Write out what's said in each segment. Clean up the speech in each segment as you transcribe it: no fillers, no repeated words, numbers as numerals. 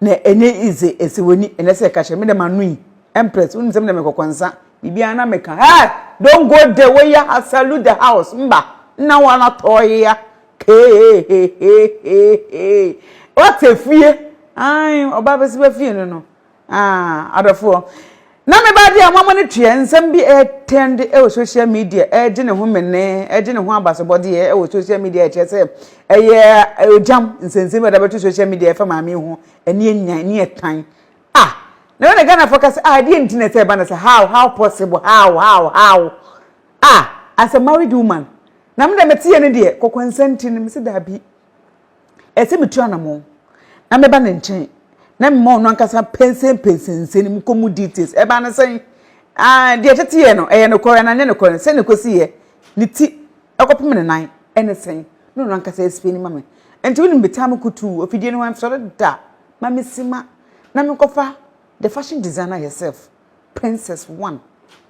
na ene ize esiwoni ene se ka hye me de manui empress unu sem de me kokwansa bibia na me ka don't go there where you salute the house mba na wana toya what a fie ai oba be se fie no adofo na me ba dia mama ne tue nsem bi attend e social media e de ne ho mene e de ne ho abasobode e social media e chese eye Ogyam nsensem da beto social media e fa maami ho eni enya ni etan na when Ghana focus the internet say ban say how possible how as a married woman na me da metie ne de kokonsenti ne me se da bi e se metu anamo na me ba ne nchen na me mo no ankasa pensen ni mkomu details e ba na say de tete no e no kore na ne kore se ne kosi ye ni ti ekopem ne nan ene sen no ankasa explain mama enti woni betam kutu ofidie no wan so da mama sima na me kofa the fashion designer herself Princess 1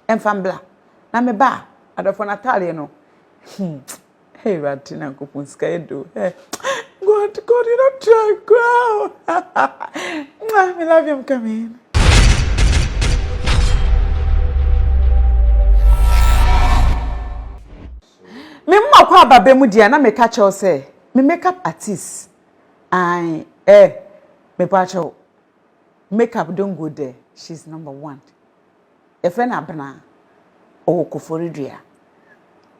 enfambla na me ba adofo Natalia no hey ratina kopun sky do God you don't try girl I love you, I'm coming. Me mma kwa baba mu dia na me ka chew say me makeup artist me pa chew makeup don't go there, she's number 1. A friend abna koforidua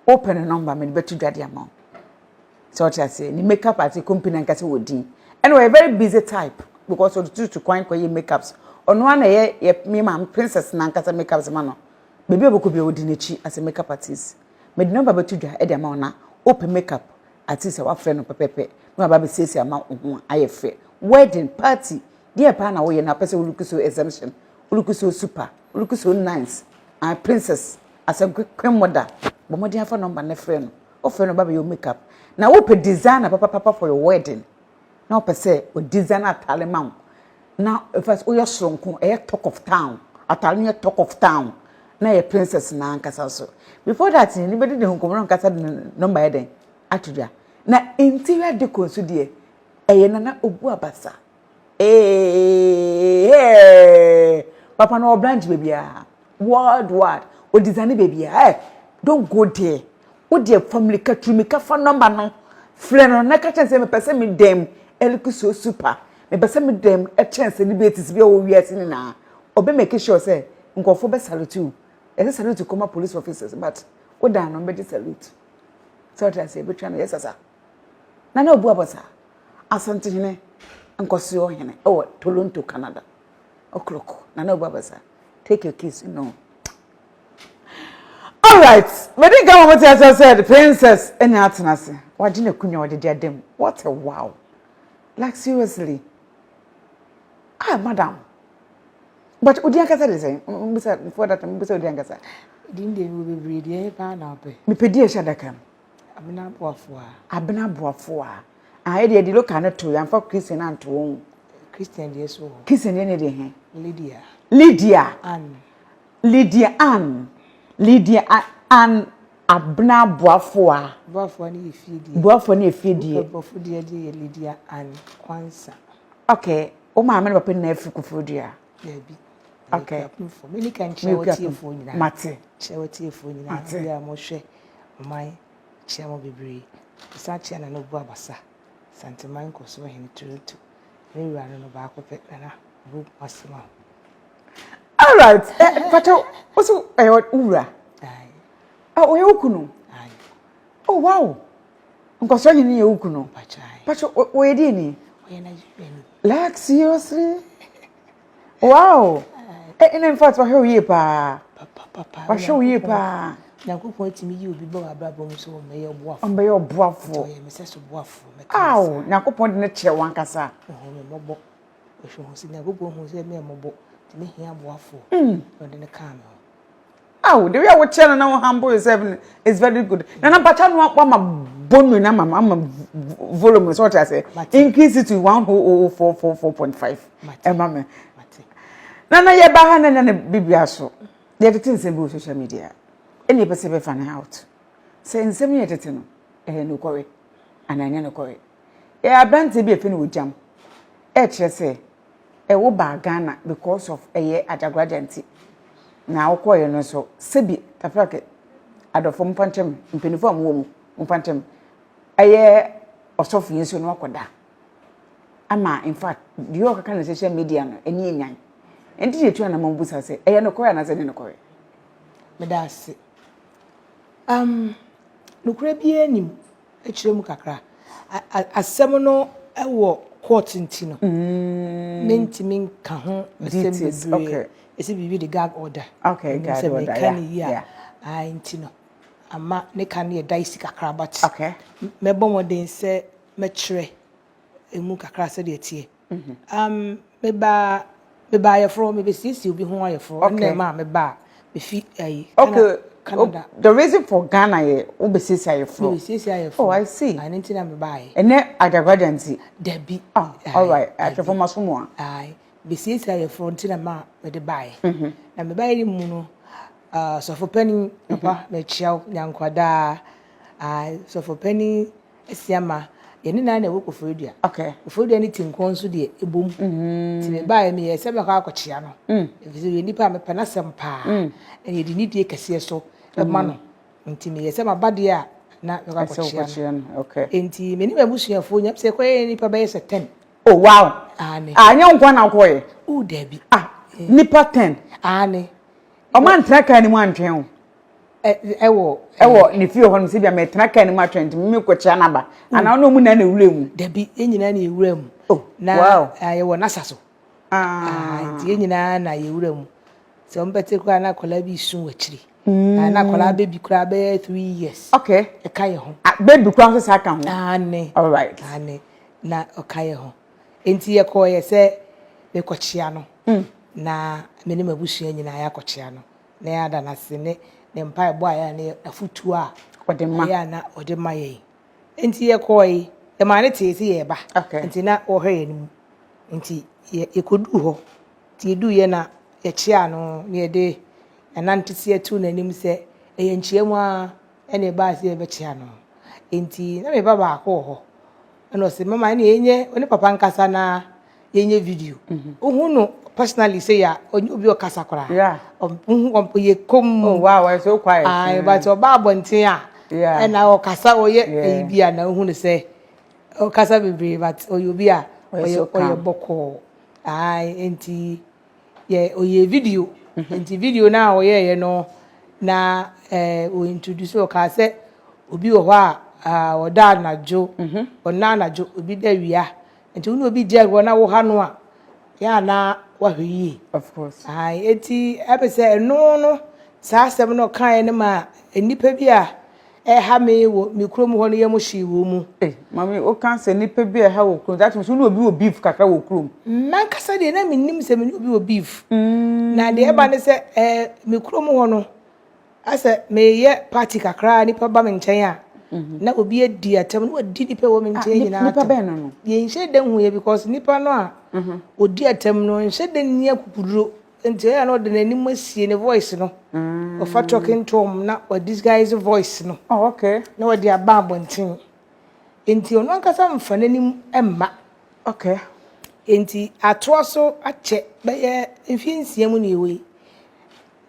open a number me betu dwade amount so what I say ni makeup artist company nkase wodi and we a very busy type because of the to kwan koye makeups ono na ye me mam princess na nkase makeups ma no baby oboko bi wodi nechi as a makeup artist me the number betu dwa e de amount na open makeup artist wa friend no pepepe no aba be sesi amount ho ayefe wedding party dear pa na wo ye na person look so exemption look so super look so nice and princess as a queen mother but mo dia for number na friend o friend no baba your makeup na wo pe designer papa for your wedding na o pe say o designer atale na first o your sonko e talk of town atale ne talk of town na your princess na ankasa so before that ni be de hunkomo ankasa number e den atudua na interior decor so de e na obu abasa papa no branch baby worldwide o design baby don't go there o dear family katru me ka phone number no friend no na ka chance me pese me dem eliku so super me pese me dem a chance ni be tis be o wiase ni na obe make sure say nkofo be salute you e salute come police officers but o da no be salute so what I say be try yes sir na obu abosa asante hene nkosi o hene Toronto Canada o'clock na obu abosa take your kiss All right, me dey go what I said, princess any atenase. Waje na kunya wode dia dem. What a wow. Like seriously. Madam. But odi ankasa dey say, before that mbisa odi ankasa. Din dey we be dey pa na ope. Me pedi e shadaka. Abena boafo a. Abena boafo a. Dey dey look na to yan for Christian and to Christian dey so. Christian dey dey he. Lydia Ann abna boafo a. Boafo ni efidie. Boafo ni efidie. Boafo dey Lydia Ann Kwansa. Okay, o ma me papa na afikufodua. Baby. Okay. Many can share what you for you. Mate. Share what you for you. Ya mo hwe my share mo bebre. Research na no bu abasa. Santeman ko so hen tutu. Me wura no ba akopɛ na bu asema. All right. Pato, also ura. Ai. Oye okunu. Ai. Oh wow. Nkoso yin ye okunu. Pachai. Pato oye di ni. Oye na jipeni. Like seriously? Wow. In fact, wa ye pa. Papa. Wa show ye pa. Nyankopon timi yi obi bo abrabom so me ye boafo. On be your boafo. Oye me se so boafo. Aw, nyankopon de ne kye wankasa. Me mobo. Ehwo ho si nyankopon ho se me mobo. Me hia boafo. On the calm. Oh, the way I would tell now humble yourself is very good. Now, but I want my bone na mama volume is what I say. Increase it to 104.5. Mama. Nana ye bahana na bibia so. They the things in social media. Any person be fan out. Say in same yet no. No kore. And I no kore. E abante bi e fe no Ogyam. E kire say wo ba Ghana because of Ajagurajah nti na okoye no so sebi tafake adofo mpantem mpenifo amwo mpantem osofu yesu no akoda ama in fact the yoka kan social media no eni enyan enti je tu na mambusa se no koye na se ne koye medase nukure bi enim ekiremu kakra asem no ewo court ntino mentimi nka ho asem okay ese bibi the gag order okay gag order yeah ntino ama ne kan ye daisi kakra but okay mebo moden se mekire emu kakra se de tie meba ye fro me be sisi obi ho ye fro na ma meba be fi okay Canada. The reason for Ghana ye obesisi aye fro. Oh, I see. I need to buy. Ene Ajagurajah nti. Debbie. Oh, all right. Atofo masomo a. Aye. Besisi aye fro nti ma me de buy. Na me buy ni mu no so for penny papa me chiaw nyankwada. So for penny esiama ye ni na wo kofodua. Okay. Kofodua ni tinkon so de ebom. Ti me buy me ye se me kwa akochia no. Efisi ye nipa me pena sempa. Ene di nidie kase so mano nti me yese mabade a na me kwakochia no okay enti me ni babusuafo nya se koye nipa ba yese 10 oh wow anya nkwa na koye o dabi nipa 10 ane o man traka ni mu antwen o ewo ni fie ho no se bia me traka ni mu atwen nti me kwakochia na ba ana no mu na na ewuremu dabi enyina na ewuremu na ayewo nasaso nti enyina na ewuremu so mbete kwa na kola bi sun wachiri na kola baby kura be 3 years okay e kai ho baby kura so saka ho ane all right ane na o kai ho enti ye ko ye se me kochia no na me ne mabusua nyina ya kochia no na ya da na se ne mpa ebo aya ne afutu a odema ya na odema ye enti ye ko ye e ma ne te se ye ba enti na o hwe ni enti ye kodu ho ti edu ye na ye chia no ne de anantisi etu nanim se eye nchiemu a ene ba se be chia no enti na me baba akọ ho eno se mama ne enye oni papa nkasa na yenye video ohu no personally say ya obi okasa kora yeah ohu ye kom oh wow I so quiet but oba abonten a na okasa oye bia na ohu ne se okasa bebre but oyobi a oye boko enti ye oye video enti video na oye no na o introduce o ka se obi wo a oda anajo ona anajo obi da wia enti unu obi je go na wo ha no a ya na wa hwi of course eti abese no sa asem no kan ne ma enipa bi a ha me wo me krom ho no ye mo hyi wo mu mami o kan se enipa bi ha wo krom that means unu obi wo beef kakra wo krom man kasa de na me nim se me obi wo beef na de eba ne se me krom ho no ase me ye party kakra nipa ba me nchen a na obi edi atem no odi nipa wo me nchen nyina nipa be no ye nhye de hu ye because nipa no a odi atem no nhye de nia kukuduro nti ya no de nanim asie ne voice no of talking to him na what this guy's voice no oh okay na what dia ba bontin enti ono ankasa mfa nanim emma okay enti atoa so ache be ye mfiensia mu ne ewe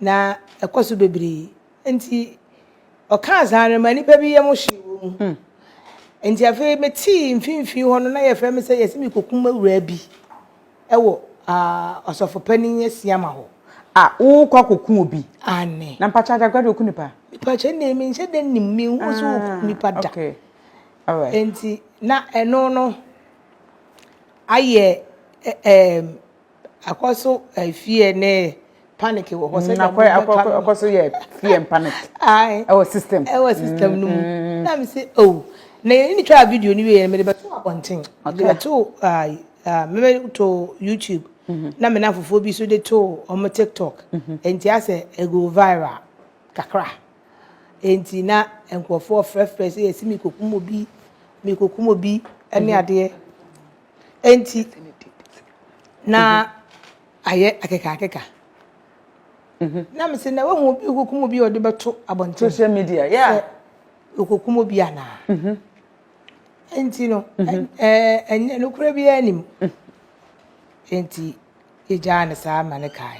na ekoso bebre enti oka azare mani pa bi ye mo hyi wo mu enti afi meti mfinfin ho no na ye frɛ me sɛ yesi mi kokum awura bi ewo osofo panin asiama ho wo kwa kokum obi ane na mpacha Ajagurajah oku nipa pacha ne mi nse de nim mi hu so nipa da okay all right enti na eno no aye akoso fear ne panic wo ho se na akoso ye fear and panic our system no na mi say oh na ni try video ni we me de beto abonten de to me to YouTube na me na fofo bi so de to on TikTok enti ase e go viral kakra enti na enkofo frefre say yesi mi kokum obi ene ade enti na aye akeka na me say na wo hu obi kokum obi o de beto abonten social media yeah kokum obi ana enti no enye no kura bi anim enti ye jana sa manekai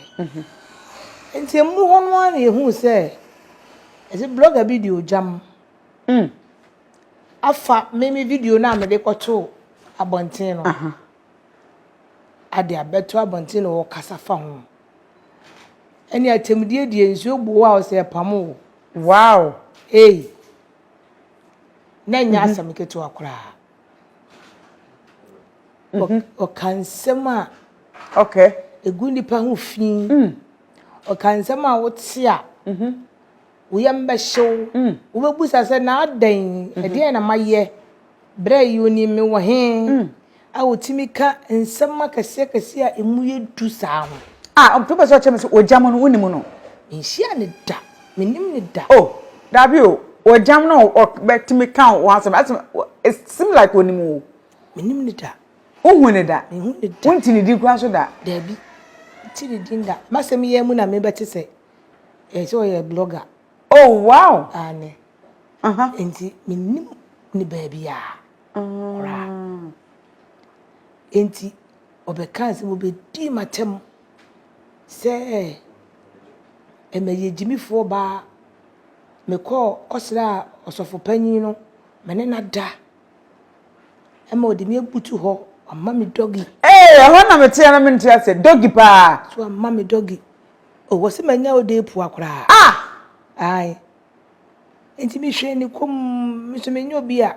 enti mu hono an ye hu se ese blogger video jam afa meme video na me de koto abonten no ade abeto abonten no kasa fa ho eni atemdie die nsuo gbo wa o se pamo wow na nya asam keto akora o kansema okay egu nipa ho fi o kansema wote a wo yamba show wo bebusa se na adan ede na maye bre yoni me wo he a wotimika nsema kase a emu ye du saa ho people so cheme so Ogyam no wonimu no nhia ne da menim ne da dabi Ogyam no betimi kan wo asem it seem like wonimu menim ne da ohun ne da mehu ne da wonti ne di kwa so da dabi ti ne di da masem ye mu na me beti se so ye blogger wow ane enti menim ne baby ya ora enti obeka se mo be di matem se emeye jimifo ba me ko osra osofo panyin no mene na da ema odimi ebutu ho amma me Dògy ho na me tia na me ntia se Dògy pa so amma me Dògy wo se manya ode pu akora ai enti mi hwe ni kom mi so menyo bi a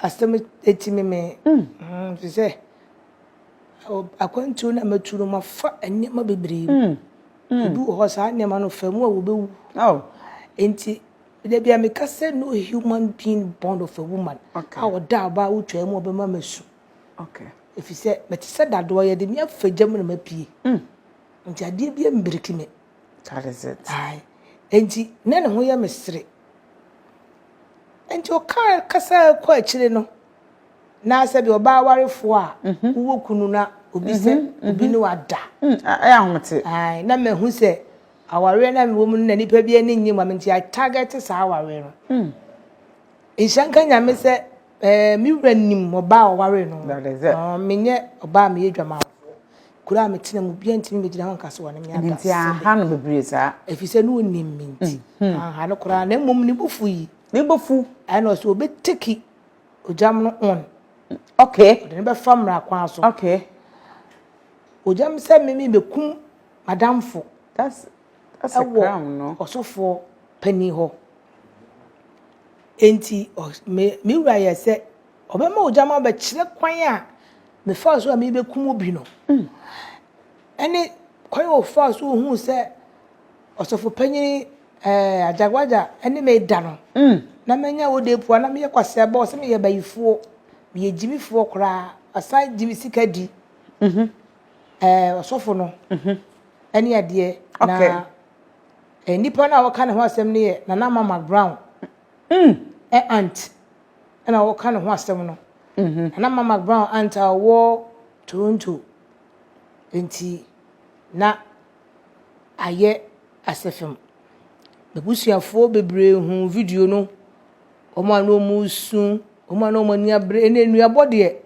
asem etimi me se akwantu na maturu mafa enema bebre du ho sa enema no famu a wo bewu enti de bia me kase no human being born of a woman a woda ba wotwa mu obema masu if you say but said that do ye de me afagam na mapie enti ade bia mbiriki me that is it enti na ne ho ye mesere enti o kasa kwa akire no na se bi oba warefo a wo kunu na obi se obi ni wada ahomete na me hu se aware na me wo mu na nipa bi ani nyim amenti I target sa aware no inshanka nyame se mi wranim oba aware no menye oba me yedwama kura me tina mu bia ntimi megina ho nkaso wona me ada nti aha no bebre sa efise no nim minti aha no kura na mum ni bofu yi ni bofu ana so obeteki Ogyam no on okay de be famra kwa so okay Ogyam se mimi bekum madamfo that's a crime no osofo pani ho enti me wura ye se obema Ogyam ba kire kwan a me fa so a me bekum obi no ene kwan o fa so hu se osofo pani Ajagurajah ene me da no na menya wo de pu na me kwase ba o se me ye bayifo me ye jimifo kra asai jimi sika di osofo no ene ade na nipa na waka ne ho asem ne ye na McBrown aunt na waka ne ho asem no na McBrown aunt wo Toronto enti na aye asefem bebusuafo bebre hu video no omo no musu omo no mania bre ene nuabo de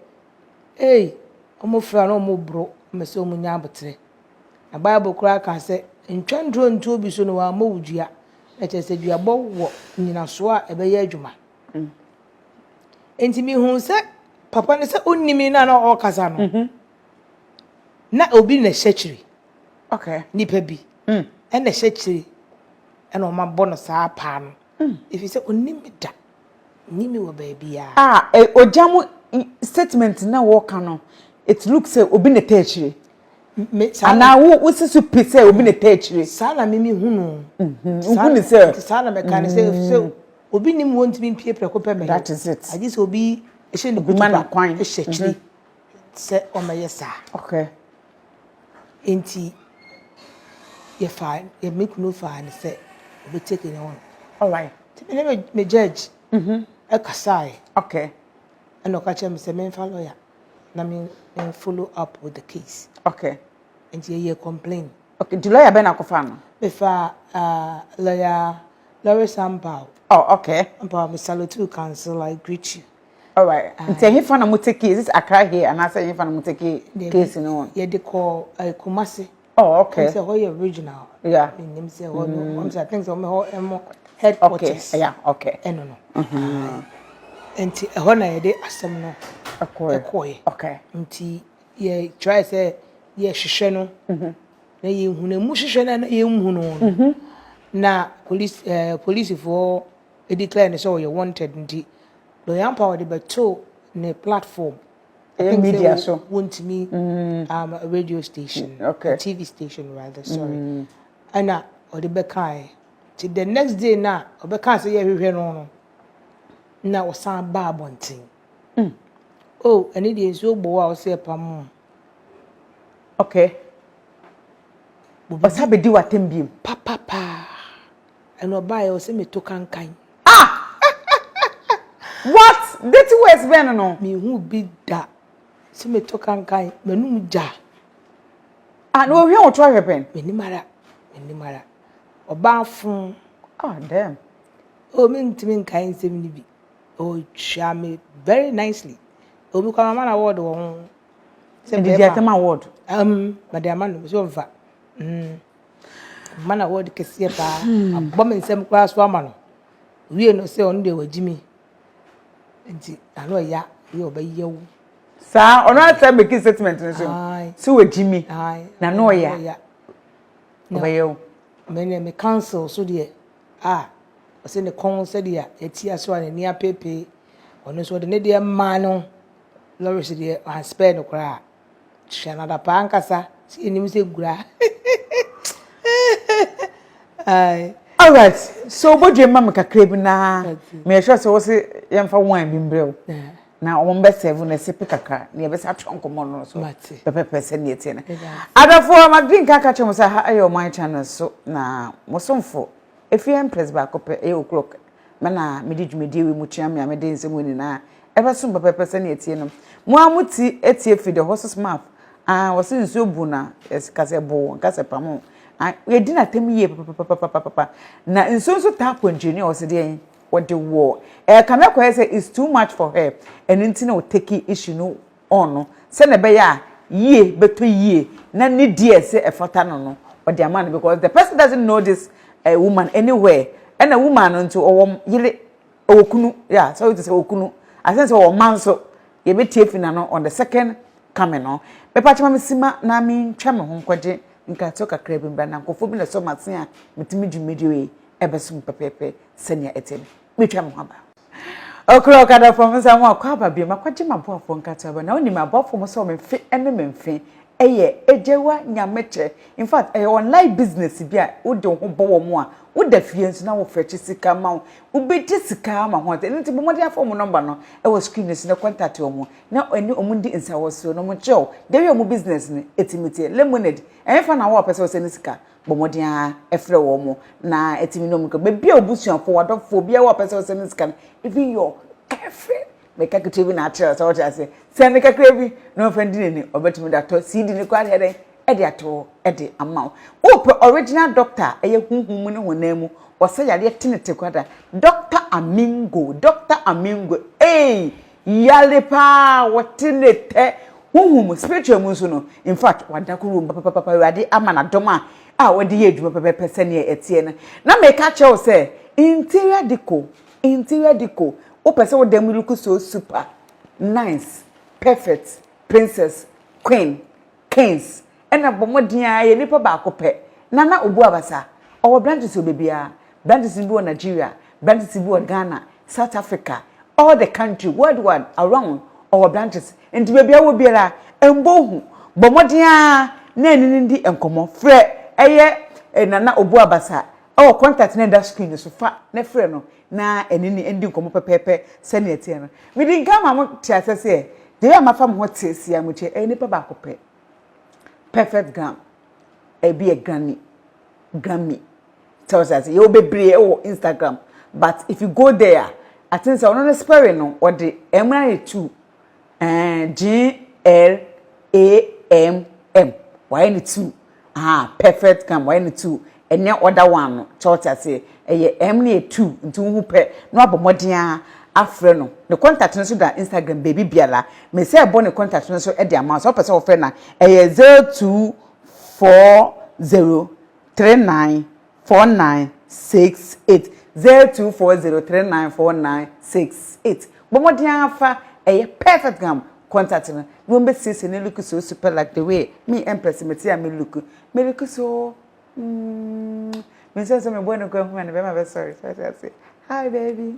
omo fra no omo bro mese omo nya abotre na bible kura ka se ntwandro ntu obi so no wa mawudua na chese duabo wo nyina so a ebeye adwuma enti mi hu se papa ne se onnimi na na o kasa no na obi na hyechiri nipa bi ene hyechiri ene o mabọ no saa pa no if say onnimi da nimi wo ba bia Ogyam statement na wo ka no it looks say obi na techiri ana wo sisu pese obi na techiri sala mimi hunu hunu say sala me kan say obi nim won timi pie prekope me that is it I just obi e she ne kutuba kwan e hyechiri say o me yesa enti ye fine ye make no fine say obi take it on all right me judge e kasai and o ka chem say me fa lawyer na me follow up with the case and ye complain the lawyer be na kofa no me fa lawyer Lawrence Ambao oh okay Ambao me salute council I greet you All right. Nti he fa na mo take is Accra here and I say he fa na mo take case no. Yeah, they call Kumasi. Oh, okay. It's a whole original. Yeah. Name say I think so headquarters. Okay. Yeah, okay. No. Nti ho na ye de asem no. Ekoye. Okay. Nti ye try say ye hwehwe no. Na ye hu na mu hwehwe na ye hu no. Na police for declare ne so you wanted nti the empower the beto ne platform media so want me a radio station, okay. A TV station rather, sorry. And or the bekai till the next day na obeka say hwehwe no na osan ba bontin. Oh, and it is so bo say pam. Okay. But sabe di watem biem Pa. And oba o say me to kankan. What? Dirty words ben no. Me who be that. Say me to kankan, me nu ja. No hwe o to happen. Me ni mara. Oba fun. Oh damn. Oh, me ntimi nkan nsem ni bi. Oh, twa me very nicely. Obi kwa mama na award wo. Say did you them award? Madam no so mfa. Man award kese pa. Abom nsem kwa so ama no. Wie no say on dey wajimi. Nti ano ya ye obayewu. Sa ono ata make statement no so. So wajimi. Na no ya. Obayewu. Me council so dey I say the council dey etia so ani apepe. Ono so de ne dey ma no. Lawrence dey and spare no kra. Shanada pa ankasa si enim se gura. All right. So bodwe mam kakra bi na me sure say wo se yemfa wan bi mbrel. Na o mbe serve na se kakra na ye be sa twonkomo no so. Pepe se na etie na. Adafo ma drink aka chem say ha ayo my channel so na mosomfo efie press ba kope e o'clock. Mana me di dwumedi we mu tua me amede nsem woni na ebe so pepe se na etie no. Mo amuti etie fi the horse's mouth. Wasi nso bu na kase bo kase pamo. We did not tell me papa. Na nso tap engineer was there what the war. Kameko say it's too much for her. And intina will take issue no on. Send a beya ye between ye. Na ni dear say a fatano no or their man because the person doesn't know this woman anywhere. And a woman unto yele okunu. Yeah, so it is okunu. I sense our man so ye be tiefina no on the second coming on. Pepa chama misima na mi twame ho nkwaje nka toka krabi mbra na nkofo bi na so masen a mitimi dwumedi we ebesum pepepe senia etem mi twame ho ba okro kada from sam akwa ba bi makwaje mabofo nkata ba na oni mabofo mo so memfe ene memfe eye ejewa nyameche in fact online business bi a wo de ho bowo mo a wo da fie nso na wo feche sika ma wo beje sika ma ho nti bomode afọ mo number no e wo screen nso na contact wo mo na eni omundi insa wo so no mo chew de we mo business ni etimite lemonade fa na wo pese wo se ni sika bomode a efre wo mo na etimi no mo ka be bia obusuafo wadofo bia wo pese wo se ni sika even your girlfriend make a TV na tell so what I say send the kakrebi no offending any obetimi that to CD ni kwa here e ato e amount original doctor eye hunhum ne honam o say yade tinete kwada Dr. Amingo yale pa wotinete hunhum spiritual mu so no in fact wadakuru papa yade amana doma wode ye adwuma papa sene etie na make a tell say interior deco o person with them look so super nice, perfect, princess, queen, kings. And a bomodia ye nipa ba kope. Nana obu abasa. Our branches obebia, branches in Nigeria, branches in Ghana, South Africa, all the country worldwide around our branches. And bebia will be la embohu. Bomodia na ndi enkomo fre eye nana obu abasa. Our contact na that screen so fa na frɛ no na enini endi nkomo pepepe se na etie no we din gama mo tiase se de ya mafa mo tesi ya mo che nipa ba kope perfect gram be a grammy tells us you bebre o Instagram but if you go there I think so no spelling no or the M2 GLAMM why ni 2 perfect gram why ni 2 enya other one church say eye M2 nti hu pe no abomodin afre the contact no so da Instagram baby biala me say ebo ne contact no so e de amount so person ofre na 0240394968 0240394968 bomodi afa perfect gam contact no no be say ne look so super like the way me empress me look so me say me boy no go home and be my sorry so I say hi baby.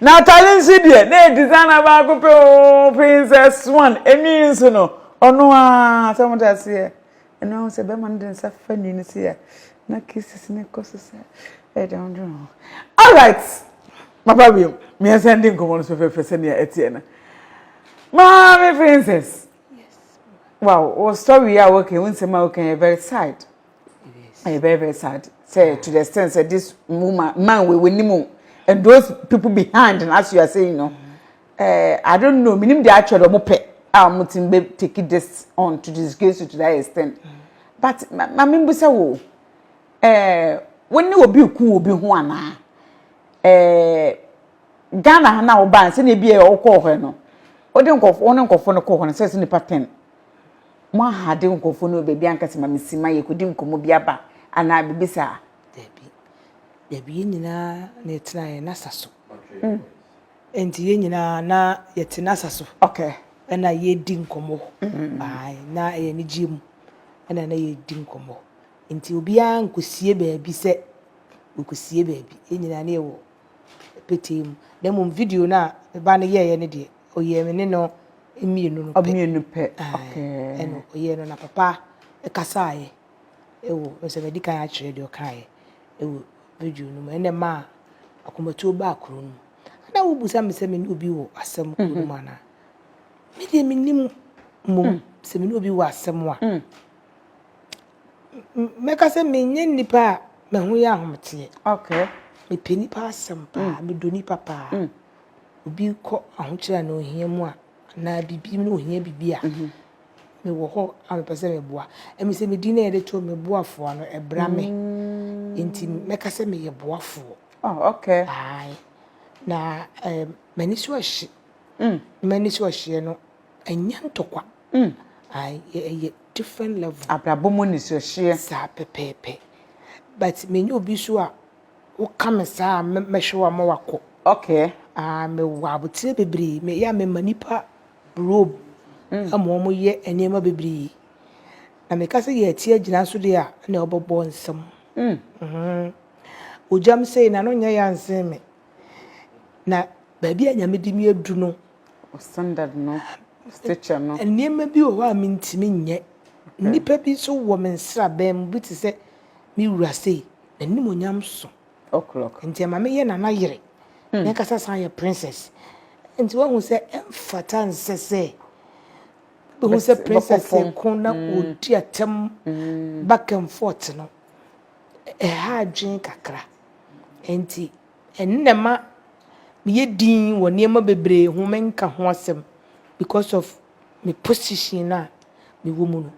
Now talent see there na designer ba ko pe princess one emi nso no ono a so mo ta say eno se be man den sa fani ni see na kisses ne koso say I don't know. All right my baby me sending come so fe se na etie na mommy princess. Yes. Wow, oh story ya working when say my okay very sad. Yes. Very sad. Say to the extent that this woman man we nimu and those people behind and as you are saying I don't know minim the actual omope mutimbe take this on to disgrace you to that extent but mama mbusa wo when you obi ku obi ho ana Ghana na oban se na bi e okọ ho no odi nkofo no kọ ho no se ni pattern mo hade nkofo no be bia nkase mama sima ye kodi nkomo bi aba ana bibisa Debi nyina na etina ye nasaso. Enti ye nyina na ye tina saso. Okay. Na ye di nkomo. Ai na ye ni gym. Na ye di nkomo. Enti obi a nkosie baabi se nkosie baabi. Ye nyina na ye wo petem. Dem mo video na ba na ye ne de. Oye me ne no emienu no pe. Emienu pe. Okay. Eno oye no na papa e kasa ye. Ewo se be di kan a kire de o kan ye. Ewo video no ene ma akomatu ba akro no na wo busa me se me obi wo asem ko no mana me de me nim mom se me obi wo asem wa me ka se me nye nipa me ho ya ahomte okay me peni pa asem pa me doni papa obi ko ahokira na ohia mu a na bibi no ohia bibi a me wo ho am pese me boa e me se me di na ye de to me boafo ano e bra me inti meka se me ye boafo. Oh okay. Ai na mani so ahye mani so ahye no anya ntokwa ai ye different level abrabomo ni so ahye sa pepepe but me nyi obi so a wo kam sa me hwe ma wako. Okay. Me wa abotire bebre me ya me manipa robe mo ye enema bebre na me ka se ye tie agina so de a na obobo nsem Ogyam say na no nya yanse me na baabi anyame di mi adu no standard no stitcher no enema bi o wa mintimi nye nipa bi so wo me nsra bem bi ti se mi wura sei na nim onyam so o'clock nti ma me ye na na yire na kasa san ye princess nti wo hu se emfata nsese wo se princess ko na odi atem back and forth no ha dwen kakra enti ennema me ye din wo niema bebre hu menka ho asem because of me position na me wo mu no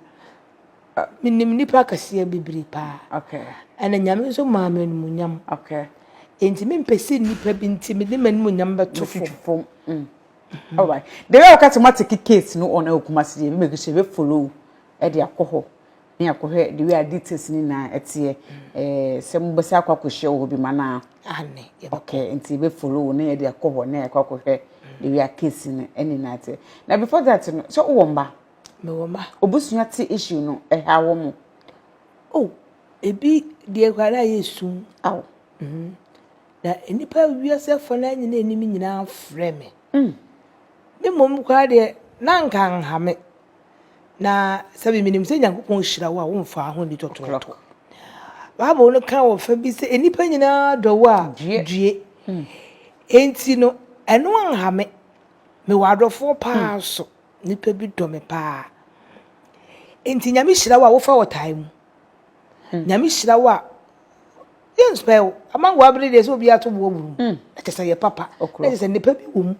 me nim nipa kase bebre pa okay ana nyame so ma me no nyam okay enti me mpese nipa bi nti me de manu nyam beto fo all right the way automatic case no on Okumasi me make sure we follow e de akoho ni akohe the way details ni na etie se mbese akwakohye wo bi mana ane okay enti be follow na e de akoho na akwakohye the way case ni eni na ate na before that no so wo mba me wo ma obusunya ti issue no ha wo mo oh ebi de kwara yesu aw na enipa wiase fo na nyina enimi nyina frɛ me me mom kwa de na nka nha me na sabi minim se Nyankopɔn hyira wo a wo mfa ho ni tototo babo no ka wo fa bi se enipa nyina do wo a due enti no eno nha me wa adofo pa so nipa bi do me pa enti nyame hyira wo a wo fa wo tai mu nyame hyira wo a spell among wabri de so bia to bo buru na kesa ye papa na kesa nipa bi wo mu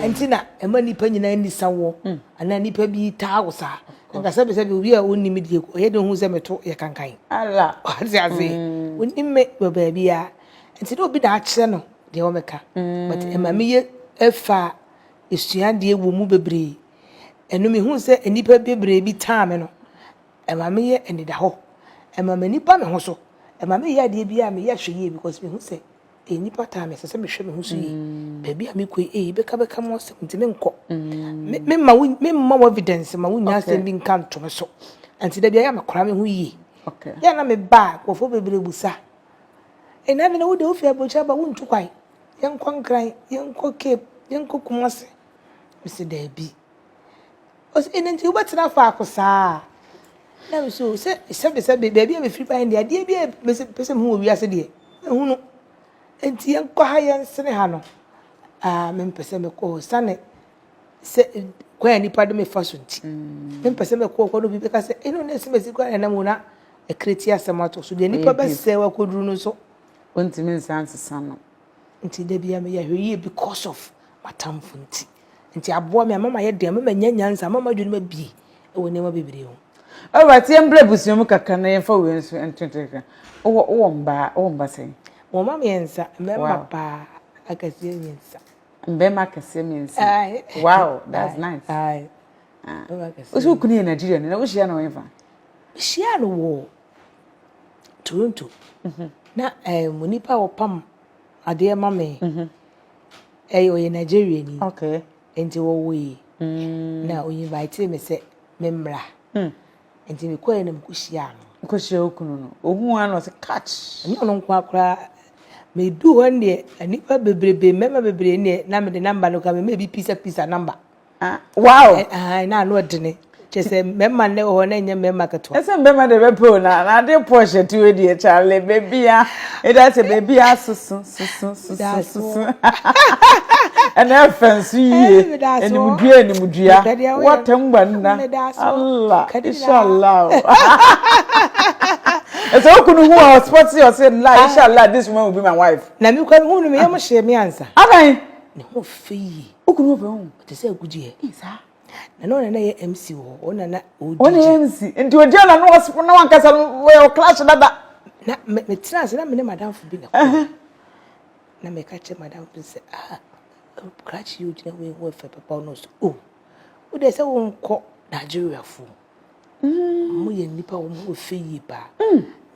enti na ema nipa nyina ni sawo ana nipa bi ta wosa nka sabe sabe obi a wonni mi die ko ye de hu se meto ye kankan ala ati aze wonni me ba bia enti no obi da akire no de o meka but e ma me ye efa esuade e wo mu bebre eno me hu se enipa bebre bi time no e ma me ye enida ho e ma me nipa me ho so e ma me ye ade bi a me ye hwe ye because me hu se enipa time se me hwe me hu so ye baby a me koi beka mo se nti me nko me ma evidence ma wunya se bi nka nto me so nti da bia ya me kora me hu ye okay ya na me ba kofo bebre busa ena me na wo de ofi abocha ba wuntu kwai yenkɔ nkran yenkɔ cape yenkɔ kumase misi da bi os enenti wobɛtena fa akosaa na me so se baby a me free by dia bi misi pese mu wi ase de hu no enti yenkɔ ha yensene ha no me pese me kɔ sane se kwa nipa de me fa so nti me pese me kɔ no bi beka se eno na se mesi kwa na mu na ekreti asemato so de nipa be se wa koduru no so ontimi nsanse sano nti da bia me ya hweye because of matamfo nti aboa me mama ye de mama nyanyansa mama dwene ma bi e woni ma bebre ho alright embre busium kaka na yemfa we nso entweteka wo mba sei wo mama yensa mema pa akase yensa mbema kase mensa wow that's nice ai osu kuni in Nigeria na wo hia na wenfa hia no wo Toronto na munipa wo pam ade mama oye Nigeria ni okay enti wo we na o invite me se memra enti me koye na mkuhia no mkuhia okunu no ohu an was catch ni ono nkwa kra me du ho ne anipa bebrebe mema bebre ne na me de number no ka me bi pisa number wow na no de chese mema ne ho na nya mema keto ese mema de bepo na de Porsche ti we die chale baby ya e da se baby ya susu ana fancy ye eni mudua watangba nna Allah inshallah ese okunu hu hotspot you say la inshallah this woman will be my wife na mi kwa hu no me yam hye me ansa aban ne ho feyi okunu be hu te se agudie isa na no na ye MC wo ona na odi MC enti odi na no hospital na wankasa we clash dada na me trans na me ne madam fu bi na na me ka che madam fu se scratch you na we wo fe papa no so wo de se wo nko Nigeria fu mu ye nipa wo mu fe yi ba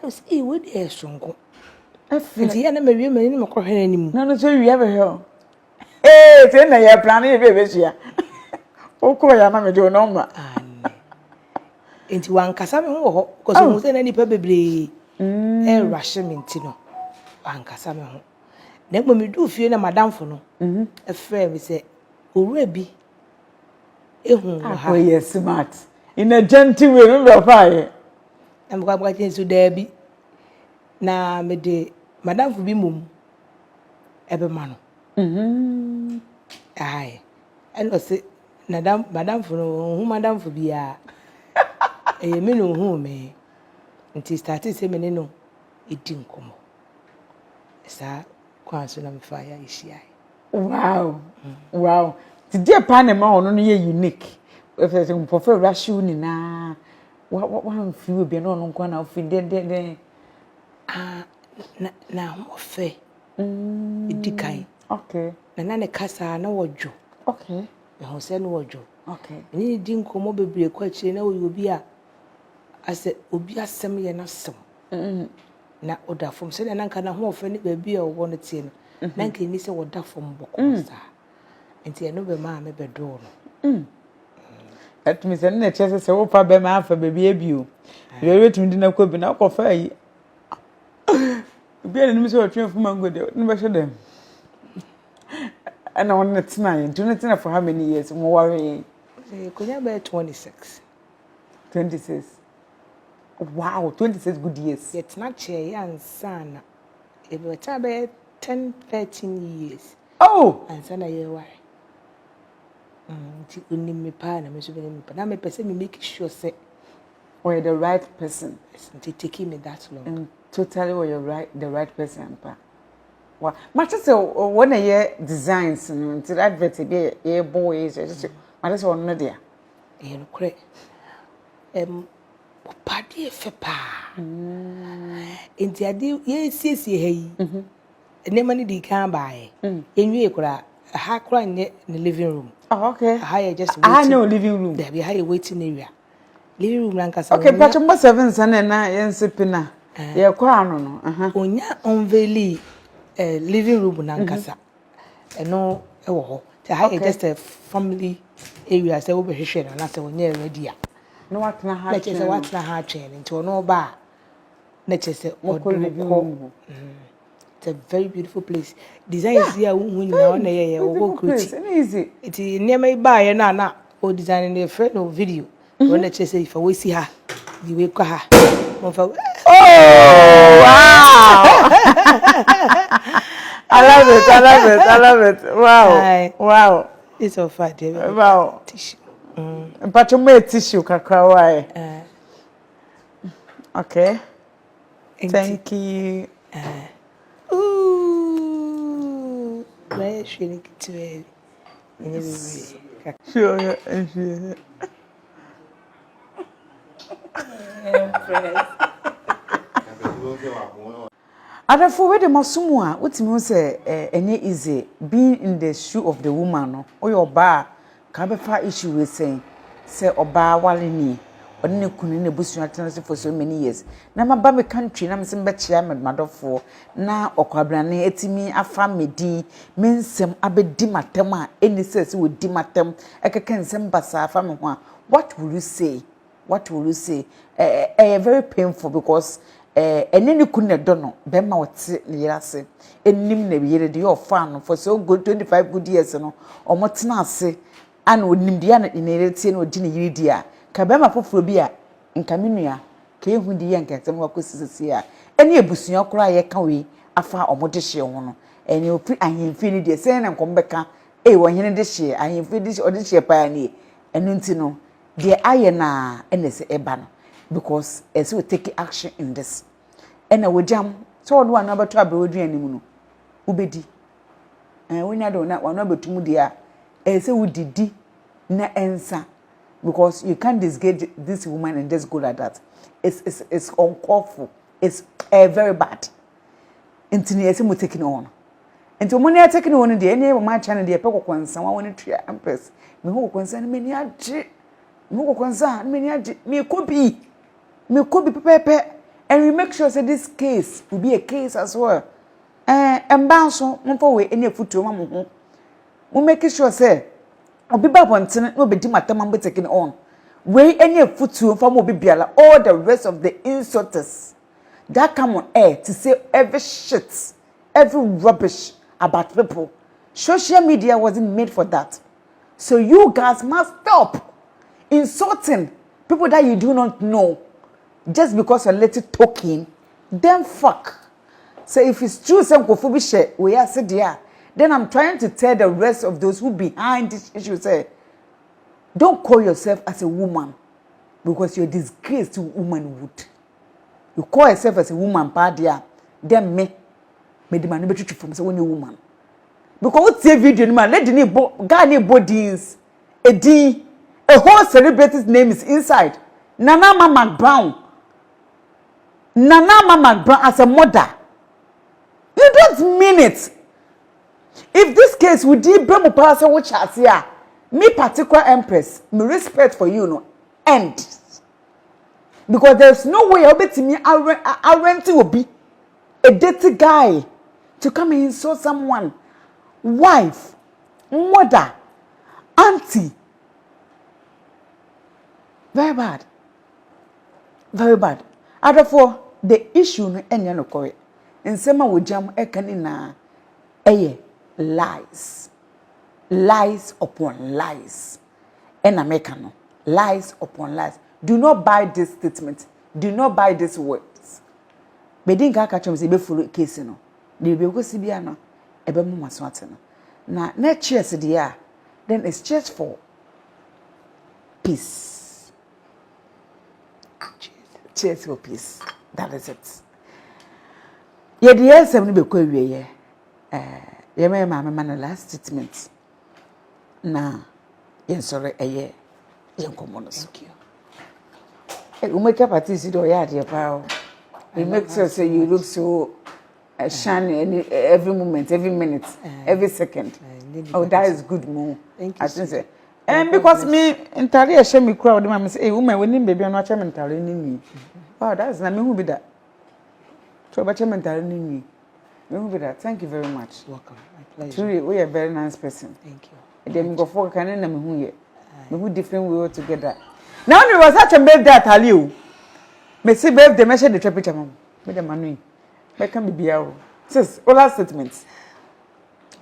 no se we de esonko nti ya na me wie me ni me ko hwere ni mu na no so wie be te na ye plan ye be sia oko ya na me de no ma nti wankasa me ho ho because mo se na nipa bebre rush me nti no wankasa me ho na mo me du fie na madam fo no e frɛ me se owura bi ehun ha yes smart in a gentle way me be fire am kwa chensu da bi na me de madam fo bi mum e be ma no ai eno se madam fo no hu madam fo bi a me no hu me nti start se me ne no edi nkomo sa kwanso na me fa ya ishia wow today pan ma ono no ye unique if it's for rush ni na what feel be no no kwa na fi den na mo fe edi kai okay na ne kasa na wodwo okay me ho se no wodwo okay ni di nkomo bebre kwa chire na obi a ase obi asem ye na sem na oda fom se na nka na ho ofe ni baby a wo no tie no na nka ni se woda fom boko sa enti eno be ma me bedo no at me se na chese se wo pa be ma afa baby ebio we wetumi di na kobi na ko fa yi bi ene mi se o twen fom mango de no be hwe dem ana won na tina yin do na tina for how many years mo worry konya be 26 wow 26 good years yet na che yan sana e be ta be 10-13 years and sana ye why ti uni me pa na me so be me pa na me pese me make sure say or the right person it's taking me that long and totally or you're the right person pa wa much say when a designs no to advert be e boys just much say on no dia e no kre padi fe pa enti ade ye siesie ha yi Nemani di can buy. You could ha crying in the living room. Oh, okay. Higher just I know living room. There be high waiting area. Living room Lancas. Okay, but you must have seven and nine sipina. Yeah, crown. Onya unveili living room Lancasa. And no, oh, the higher just a family area. Say, over here, and I say, when you're ready. No, what na hard chain. What's na hard chain into no bar. Nature say, living room. It's a very beautiful place. Design is here when you know it's easy. It's near my buy and na or designing a friend or video. When I say if I will see her, you will call her. Oh wow! I love it. Wow. It's so fun. Wow. Tissue. But you made tissue kakra. Okay. Thank you. Ooh, where should I get to it? Sure. Adafo we de masumu a wotimi say enye easy being in the shoe of the woman no oyo oba ka be fa issue we say oba wale ni odine kunu ne busu atena for so many years na maba me country na me be chia me madofo na okwabrane etimi afa medi mensem abedi matem a eni say we di matem ekeke nsem basa afa me ho a what will you say very painful because eneni kunne do no be ma wote ne yase ennim na yere de your fan for so good 25 good years no omotena ase an onim de ya na ne tie na odi ne yiri dia ka be ma foforo bi a nka menua ka ehu di ye nkatem wakosisi a eni ebusua kora ye ka we afa omode hye ho no eni ofi ahemfi ni de sen na nkombeka wo hene de hye ahemfi de ode hye pa ni enu nti no de aye na enese eba no because as we take action in this and Ogyam so do anu abeto abewodu animu no ubedi wonya do na wanu abetumu dia say udidi na ensa because you can't disgage this woman and just go like that. It's uncalled for. It's very bad. Intini ese mo taking on. Enti mo na taking on dey any my channel dey pe kokwansa wa woni tria empress. Me ho kokwansa me ni age. Me ho kokwansa me ni age. Me kobi pepepe and we make sure say this case will be a case as well. Embanso mo for we any futuo ma mo ho. Mo make sure say obi ba bontene no be di matam am taking on. We any futuo for mo bibiala all the rest of the insulters that come on air to say every shit, every rubbish about people. Social media wasn't made for that. So you guys must stop insulting people that you do not know just because you're little talking. Then fuck. So if it's true some kofubi share we are said there, then I'm trying to tell the rest of those who behind this issue say, don't call yourself as a woman because you're disgraced to womanhood. You call yourself as a woman, padia. Then me the man better from say when you woman. Because what say video ni man let the name guy name bodies a whole celebrity's name is inside. Nana McBrown as a mother. You don't mean it. If this case would be Bremo Palace which has here, me particular empress, my respect for you no end. Because there's no way I'll be to me I'll rent will be a dirty guy to come and insult someone, wife, mother, auntie. Very bad. Very bad. Therefore, the issue no enya no kore. Nsema Ogyam ekani na lies. Lies upon lies. And American lies upon lies. Do not buy this statement. Do not buy these words. Bedin ka ka chom se be follow case no. De be go si bia no e be mu maso ate no. Na cheers dia then it's just for peace. Cheers for peace. That is it. Ye the answer no be ko wie ye. Ye me mama last statement. Na yen sorry eye yen komono. Thank you. You make up at this do ya dear pal. You make sure say you look so shine every moment, every minute, every second. Oh, that is good move. Thank you. Say. And because me entirely a shame me crowd, mama say, hey, woman, when baby, I'm not chairman entirely me. Wow, that's not me who be that. So, but chairman entirely me. Me who be that. Thank you very much. Welcome. My pleasure. Truly, we are a very nice person. Thank you. Then go for can and me who ye. Me who different we all together. Now, there was such a birthday at Aliu. Me see birthday, measure the temperature, mom. Me the money. Me can be out. Sis, all our statements.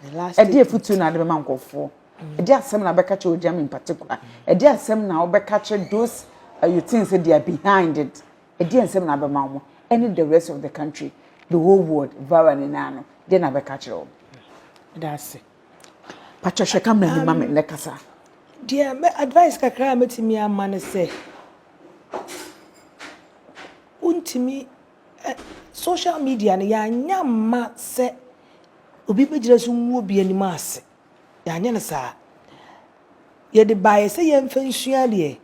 The last. A dear foot na the man go for. A dear some na be catch Ogyam in particular. A dear some na be catch those you think say they are behind it. A dear some na be man. Any the rest of the country, the whole world, Vara ni nano. They na be catch all. That's it. Patricia come na mama nekasa. Dear, my advice kakra metimi amane say. Untimi social media ne ya nyama se obi bejira so mu obi anima ase. Ya nya na sa. Ye de bae se ye mfansua de.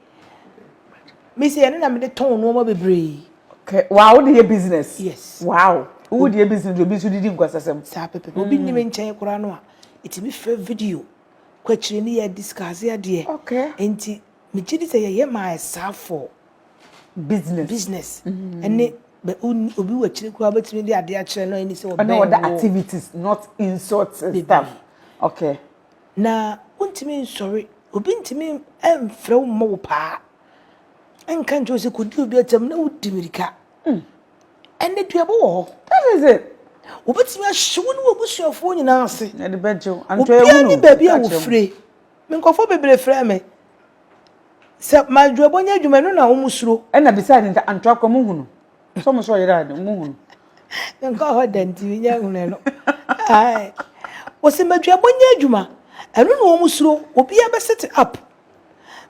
Me say na me de ton no ma bebre. Okay, wow, the business. Yes. Wow. Who the business obi so didi nkwasasem. Sa pepe. Obi ni me nchen kura no a. Itimi fe video. Kwachire ni ye discuss ya de. Okay. Enti me gidi say ye my sa for business. And but obi wa chire kura betimi de ade a chire no any say I know the activities, not insults and stuff. Okay. Na untimi sorry, obi ntimi emfre wo mo pa. Enka njo se kodi obi atam na wudi mirika. Ene duabo wo. That is it. Obetimi ahyewo ne obusuafo nyina ase. Na de bejo. Anto ehunu. Obi baby a wo fre. Me nkofo bebre fre me. Se madwabo nya adwuma no na wo musuro. Ena beside nta anto akomo hunu. So mo so yira de mo hunu. Nka ho danti nya hunu no. Ai. Wo se madwabo nya adwuma. Eno na wo musuro. Obi a be set up.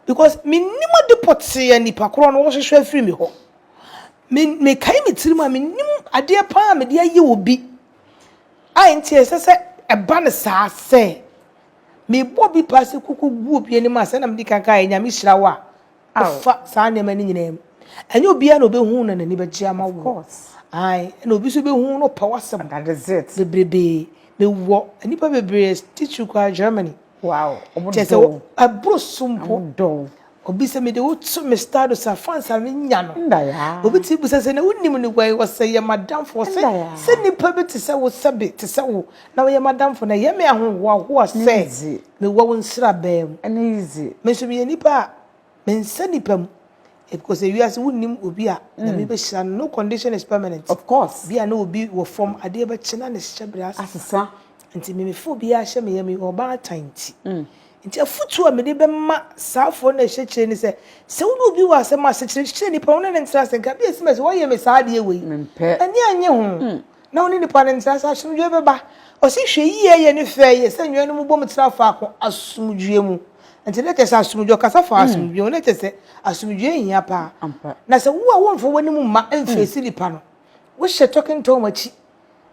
Because me nimo deport se nipa kro no wo hwehwe free me ho. Me kai me tirima me nim ade pa me de aye obi. Ai ntie se e ba ne sa se. Me bobi pass kuku gu obi ani ma se na me di kanka enya me hira wa. Fa sa ne ma ni nyina. Enye obi a na obehu na nani be gia ma wo. Of course. Ai na obi so behu no pa wasem. That is it. Bebrebe me wo anipa bebre teach you kwa Germany. Wow. Obo abro sumpo do. Obi se me de wo to me start sa fans a me nya no. Nda ya. Obi ti bu se na wonnim ni gwai wo se ye madam for se nipa bi ti se wo sabe ti se wo na wo ye madam for na ye me ahoho se me wo won sra bam. And easy. Me so me nipa me nsa nipa mu. Because you as wonnim obi a na me be hira no condition is permanent. Of course. Bi a na obi wo form ade be chena ne hyebra asesa. Nti me fo bi a hye me ye me oba tanti. Nti afutu a me de be ma saafo na hyekire ni se wo obi wa asem asekire ni pa wona ne ntra se nka bi esim se wo ye me saade ewe mempe ani anye ho na woni ni pa ne ntra sa asomdwe be ba o se hwe yiye ye ne fe ye se nwe no mu bom tra fa ko asomdwe mu nti ne tese asomdwe kasa fa asomdwe ne tese asomdwe hia pa na se wo a wonfo woni mu ma emfe si ni pa no wo hye talking to machi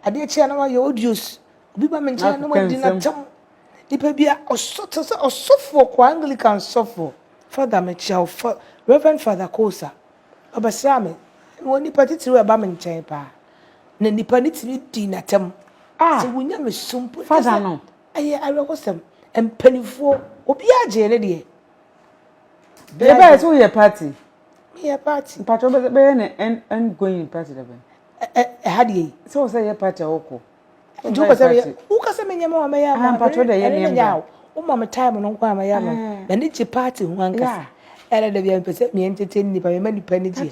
ade chi na wa ye audios obi ba me ntia na mo di na tam Nipa bia osofo kwa Anglican sofo Father Michel Reverend Father Kosa obasra me woni patitiri we ba me nchen pa na nipa ni tiri di natam se wonya me sumpo Father no aye awekosem empanifo obi age ne de be ba so ye party me party patro be ne and going party da ben hade so say ye party oko Ukase menyama wa mayama patro da ye ne mama time no kwa mayama na ni chi party ho ankasa era da bia mpese me entertain nipa me nipa ni ji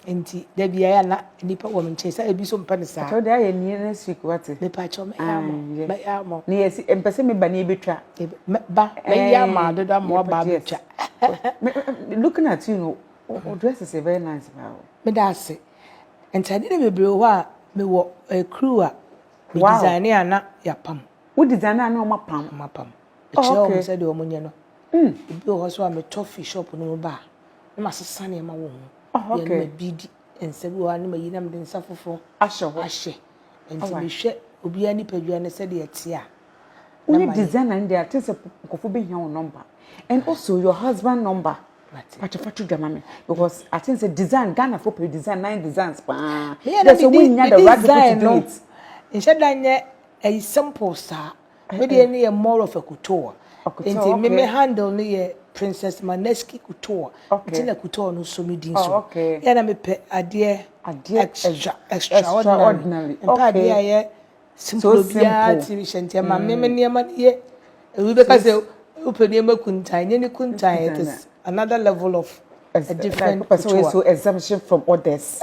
enti da bia ya na nipa wo menche sa ebi so mpa ne sa patro da ye ni next week what me patro me yama ni yesi mpese me ba ni betwa ba me yama do da mo ba betwa looking at you know dress is very nice now me da se enti ade na bebre ho a me wo crew a wow. Design ana ya pam. Wo design ana o mapam. Okay. Said o munye no. Bi o so am toffee shop no ba. Na masesa na ma wo ho. Okay. Ya bidi ense bi o ani ma yinam de nsa fofo. Ahye. Enti me hwe obi ani padua ne said ya tie a. Wo design and there things nkofo be hia wo number. And also your husband number. Fatu dramame because I think say design Ghana for design 9 designs pa. There's a win the right to do it. Inshedanye a simple sa. Maybe any more of a couture. Into me handle near Princess Maneski couture. Tina couture no so me din so. Okay. Yeah, me pe adie extraordinary. Okay. Simple bia TV ma me niam ye. We because open niam kuntan, any kuntan it is another level of a different so exemption from others.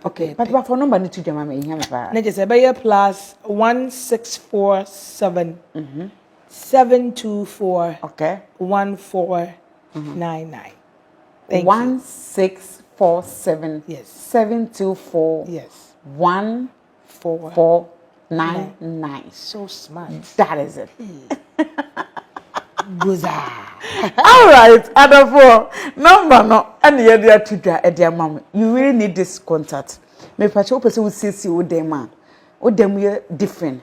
Okay. But for number need to jama me hia me ba. Na je say be plus 1647 724 1499. Thank 1647 yes 724 yes 1499. So smart. That is it. Goza. All right, Adafo. Number no, and the other tutor at their mom. You really need this contact. Me pacho person will see with them man. With them we are different.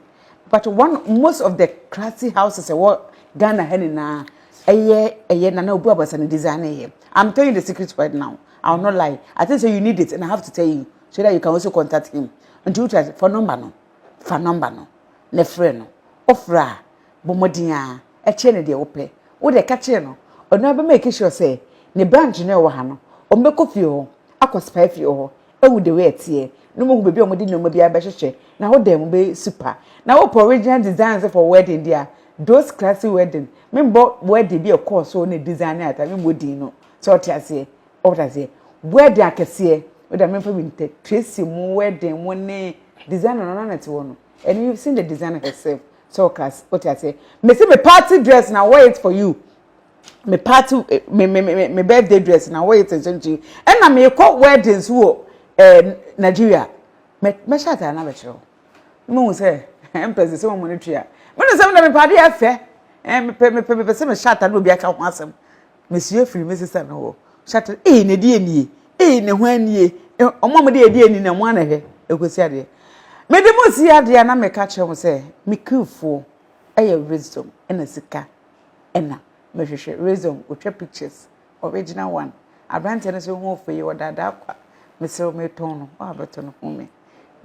But most of the classy houses what Ghana henna a year na no buabas and designer here. I'm telling you the secret right now. I'll not lie. I think so you need it and I have to tell you so that you can also contact him. And do it for number no. For number no. Ne friend no. Ofra bomodia e chene de ope. Wo de ka che no. Ono be make sure say ne branch no e wo ha no. O mbeko fie ho. Akospa fie ho. Ewu de we etie. No mo bebi o mo di no mo bia be hwehwe. Na wo dem be super. Na wo original designs for wedding there. Those classy wedding. Member wedding be a course so ne design ata me bodi no. So what you say? What I say? Wedding akese. We da member be Tracy mo wedding mo ne design no na te wo no. And you've seen the designer herself. So class, what I say? Me say me party dress now wear it for you. Me party me birthday dress now wear it and you. And na me call weddings who Nigeria. Me shut na be chiro. Me say empress say mo money tria. Me no say me party afa. Me say me shut na obi aka ho asem. Monsieur free me sister no. Shut ne die nie. Ne ho anie. Omo mo de die ani na mo anahwe. Ekosi ade. Me de mo si ade na me ka chere mo say me kufo wisdom ena sika ena me hwehwe wisdom otwa pictures original one abrante na so ho fe yi odada kwa me se me ton no abeto no hu me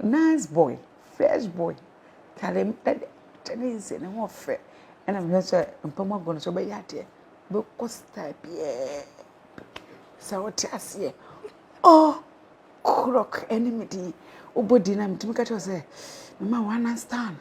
nice boy fresh boy tale tale se ne ho fe ena me so mpama go no so be yade be costa bie sa oti ase oh crook enemy di obodi na mtimi ka cho say mama one stand